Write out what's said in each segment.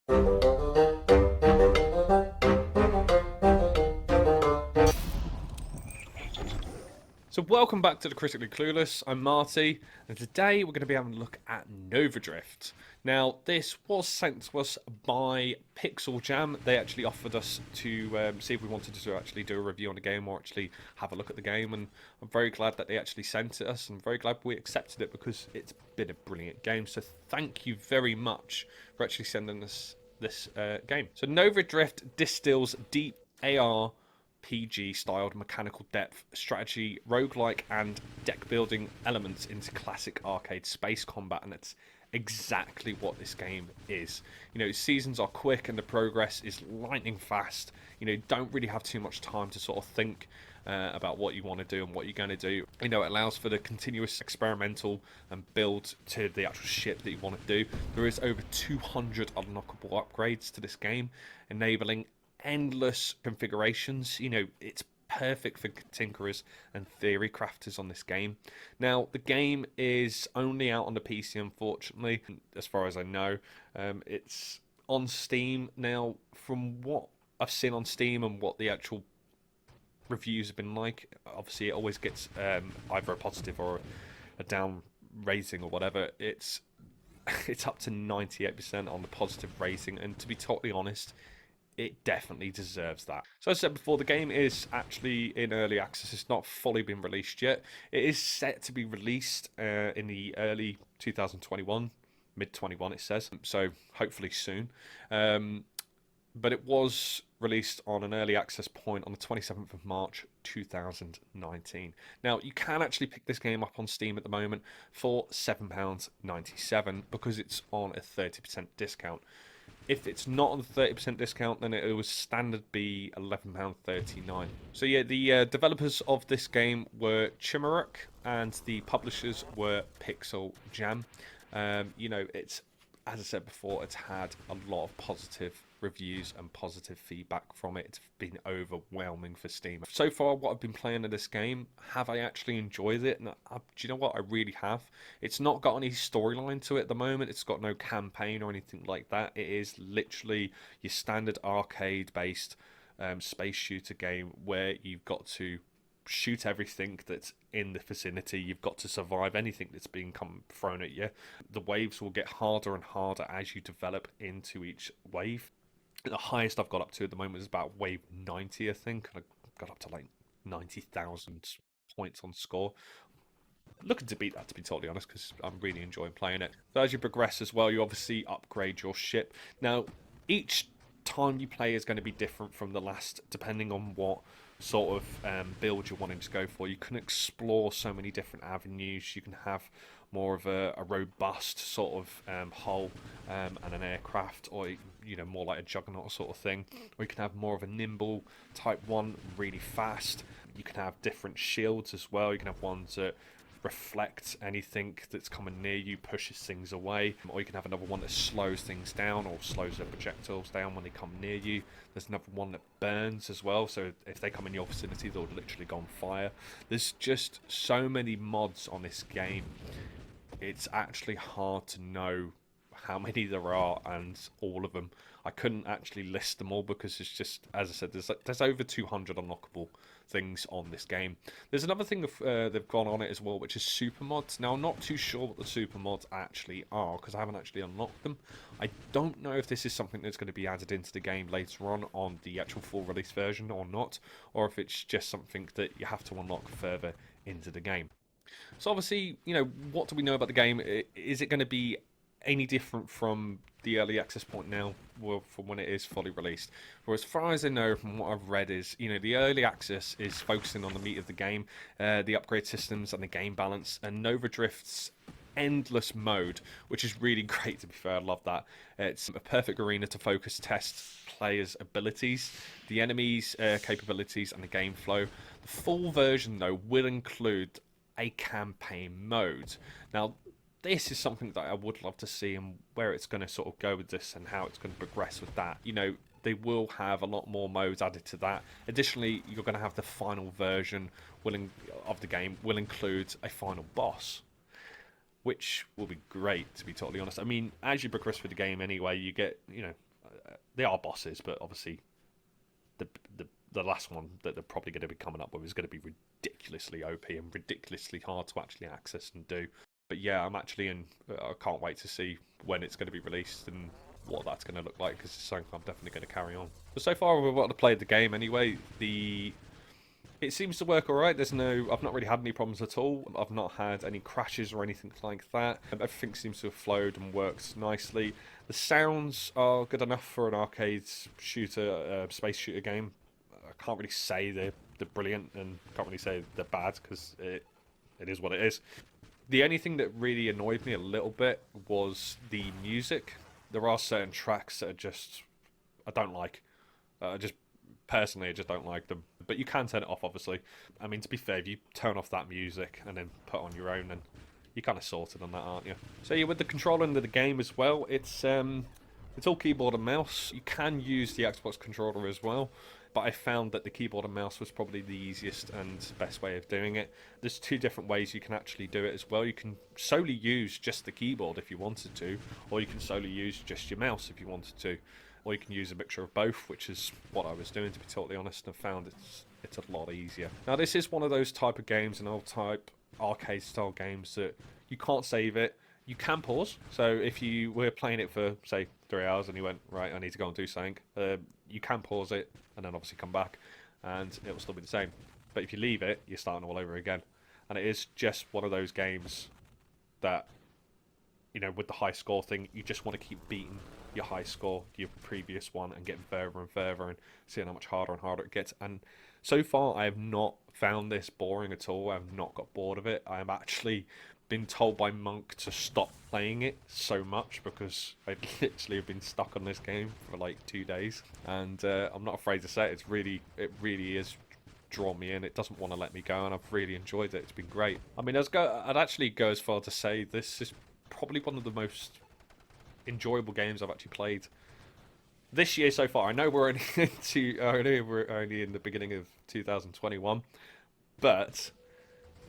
So welcome back to the Critically Clueless. I'm Marty, and today we're going to be having a look at Nova Drift. Now, this was sent to us by Pixel Jam. They actually offered us to see if we wanted to actually do a review on the game or actually have a look at the game, and I'm very glad that they actually sent it us. I'm very glad we accepted it because it's been a brilliant game. So thank you very much for actually sending us this game. So Nova Drift distills deep AR PG styled mechanical depth, strategy, roguelike, and deck building elements into classic arcade space combat, and it's exactly what this game is. You know, seasons are quick and the progress is lightning fast. You know, don't really have too much time to sort of think about what you want to do and what you're going to do. You know, it allows for the continuous experimental and build to the actual ship that you want to do. There is over 200 unlockable upgrades to this game, enabling endless configurations. You know, it's perfect for tinkerers and theory crafters on this game. Now, the game is only out on the PC, unfortunately, as far as I know. It's on Steam now. From what I've seen on Steam and what the actual reviews have been like, obviously it always gets either a positive or a down rating or whatever. It's up to 98% on the positive rating, and to be totally honest, it definitely deserves that. So as I said before, the game is actually in early access. It's not fully been released yet. It is set to be released in the early 2021, mid 21 it says, so hopefully soon. But it was released on an early access point on the 27th of March 2019. Now, you can actually pick this game up on Steam at the moment for £7.97 because it's on a 30% discount. If it's not on the 30% discount, then it was standard be £11.39. So yeah, the developers of this game were Chimeric, and the publishers were Pixel Jam. You know, it's, as I said before, it's had a lot of positive reviews and positive feedback from it. It's been overwhelming for Steam. So far, what I've been playing of this game, have I actually enjoyed it? And do you know what? I really have. It's not got any storyline to it at the moment. It's got no campaign or anything like that. It is literally your standard arcade-based space shooter game where you've got to shoot everything that's in the vicinity. You've got to survive anything that's being thrown at you. The waves will get harder and harder as you develop into each wave. The highest I've got up to at the moment is about wave 90, I think. I got up to like 90,000 points on score. Looking to beat that, to be totally honest, because I'm really enjoying playing it. So as you progress as well, you obviously upgrade your ship. Now, each time you play is going to be different from the last, depending on what sort of build you're wanting to go for. You can explore so many different avenues. You can have more of a robust sort of hull and an aircraft, or you know, more like a juggernaut sort of thing. Or you can have more of a nimble type one, really fast. You can have different shields as well. You can have ones that reflect anything that's coming near you, pushes things away, or you can have another one that slows things down or slows the projectiles down when they come near you. There's another one that burns as well, so if they come in your vicinity, they'll literally go on fire. There's just so many mods on this game. It's actually hard to know how many there are, and all of them. I couldn't actually list them all because it's just, as I said, there's over 200 unlockable things on this game. There's another thing they've gone on it as well, which is super mods. Now, I'm not too sure what the super mods actually are because I haven't actually unlocked them. I don't know if this is something that's going to be added into the game later on the actual full release version or not, or if it's just something that you have to unlock further into the game. So obviously, you know, what do we know about the game? Is it going to be any different from the early access point now, well, from when it is fully released? Well, as far as I know from what I've read is, you know, the early access is focusing on the meat of the game, the upgrade systems and the game balance, and Nova Drift's endless mode, which is really great, to be fair. I love that. It's a perfect arena to focus test players' abilities, the enemies' capabilities, and the game flow. The full version, though, will include a campaign mode. Now, this is something that I would love to see, and where it's going to sort of go with this and how it's going to progress with that. You know, they will have a lot more modes added to that. Additionally, you're going to have the final version of the game will include a final boss, which will be great, to be totally honest. I mean, as you progress through the game anyway, you get, you know, they are bosses, but obviously the the last one that they're probably going to be coming up with is going to be ridiculously OP and ridiculously hard to actually access and do. But yeah, I'm actually in. I can't wait to see when it's going to be released and what that's going to look like, because it's something I'm definitely going to carry on. But so far, we've got to play the game anyway. It seems to work alright. I've not really had any problems at all. I've not had any crashes or anything like that. Everything seems to have flowed and works nicely. The sounds are good enough for an arcade shooter, space shooter game. I can't really say they're brilliant, and can't really say they're bad, because it is what it is. The only thing that really annoyed me a little bit was the music. There are certain tracks that are just I don't like. Personally, I just don't like them. But you can turn it off, obviously. I mean, to be fair, if you turn off that music and then put on your own, then you're kind of sorted on that, aren't you? So yeah, with the controller into the game as well, it's all keyboard and mouse. You can use the Xbox controller as well, but I found that the keyboard and mouse was probably the easiest and best way of doing it. There's two different ways you can actually do it as well. You can solely use just the keyboard if you wanted to, or you can solely use just your mouse if you wanted to. Or you can use a mixture of both, which is what I was doing, to be totally honest, and found it's a lot easier. Now, this is one of those type of games, an old type arcade-style games, that you can't save it. You can pause, so if you were playing it for, say, 3 hours and you went, right, I need to go and do something, you can pause it, and then obviously come back, and it will still be the same. But if you leave it, you're starting all over again. And it is just one of those games that, with the high score thing, you just want to keep beating your high score, your previous one, and getting further and further and seeing how much harder and harder it gets. And so far, I have not found this boring at all. I have not got bored of it. I have actually been told by Monk to stop playing it so much, because I literally have been stuck on this game for like 2 days. And I'm not afraid to say it really is drawn me in. It doesn't want to let me go, and I've really enjoyed it. It's been great. I mean, I'd actually go as far to say this is probably one of the most enjoyable games I've actually played this year so far. I know we're only in the beginning of 2021, but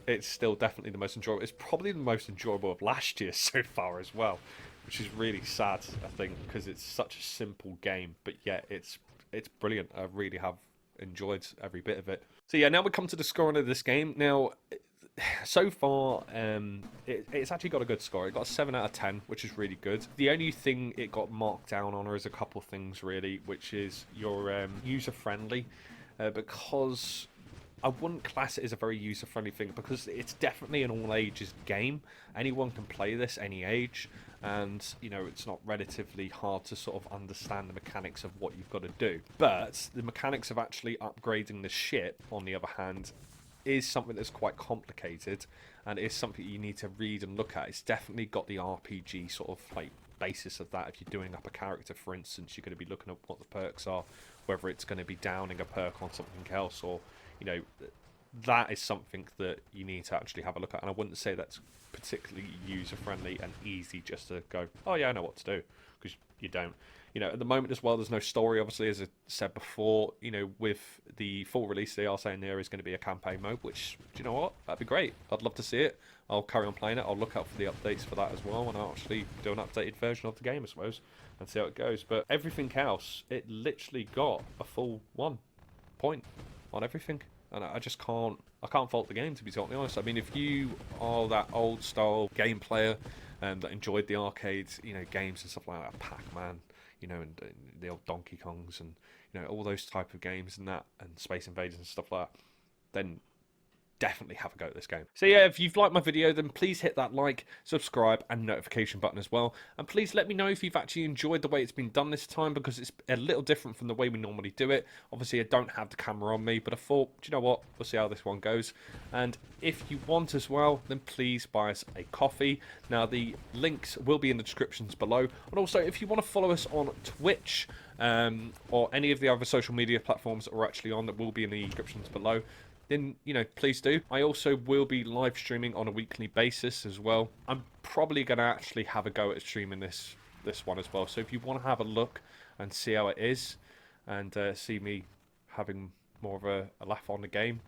it's still definitely the most enjoyable. It's probably the most enjoyable of last year so far as well, which is really sad, I think, because it's such a simple game, but yet it's brilliant. I really have enjoyed every bit of it. So yeah, now we come to the scoring of this game. Now, so far, it's actually got a good score. It got a 7 out of 10, which is really good. The only thing it got marked down on is a couple things, really, which is your user-friendly, because I wouldn't class it as a very user-friendly thing, because it's definitely an all-ages game. Anyone can play this, any age, and, it's not relatively hard to sort of understand the mechanics of what you've got to do. But the mechanics of actually upgrading the ship, on the other hand, is something that's quite complicated, and is something you need to read and look at. It's definitely got the RPG sort of like basis of that. If you're doing up a character, for instance, you're going to be looking at what the perks are, whether it's going to be downing a perk on something else, or that is something that you need to actually have a look at. And I wouldn't say that's particularly user friendly and easy just to go, oh yeah, I know what to do, because you don't. At the moment as well, there's no story, obviously, as I said before. With the full release, they are saying there is going to be a campaign mode, which, do you know what? That'd be great. I'd love to see it. I'll carry on playing it. I'll look out for the updates for that as well, and I'll actually do an updated version of the game, I suppose, and see how it goes. But everything else, it literally got a full 1 point on everything. And I just can't fault the game, to be totally honest. I mean, if you are that old style game player that enjoyed the arcade, games and stuff like that, Pac-Man, and the old Donkey Kongs, and all those type of games and Space Invaders and stuff like that, then definitely have a go at this game. So yeah, if you've liked my video, then please hit that like, subscribe, and notification button as well. And please let me know if you've actually enjoyed the way it's been done this time, because it's a little different from the way we normally do it. Obviously, I don't have the camera on me, but I thought, do you know what? We'll see how this one goes. And if you want as well, then please buy us a coffee. Now, the links will be in the descriptions below. And also, if you want to follow us on Twitch, or any of the other social media platforms that we're actually on, that will be in the descriptions below, then, please do. I also will be live streaming on a weekly basis as well. I'm probably going to actually have a go at streaming this one as well. So if you want to have a look and see how it is, and see me having more of a laugh on the game,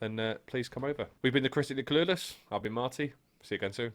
then please come over. We've been the Critically Clueless. I've been Marty. See you again soon.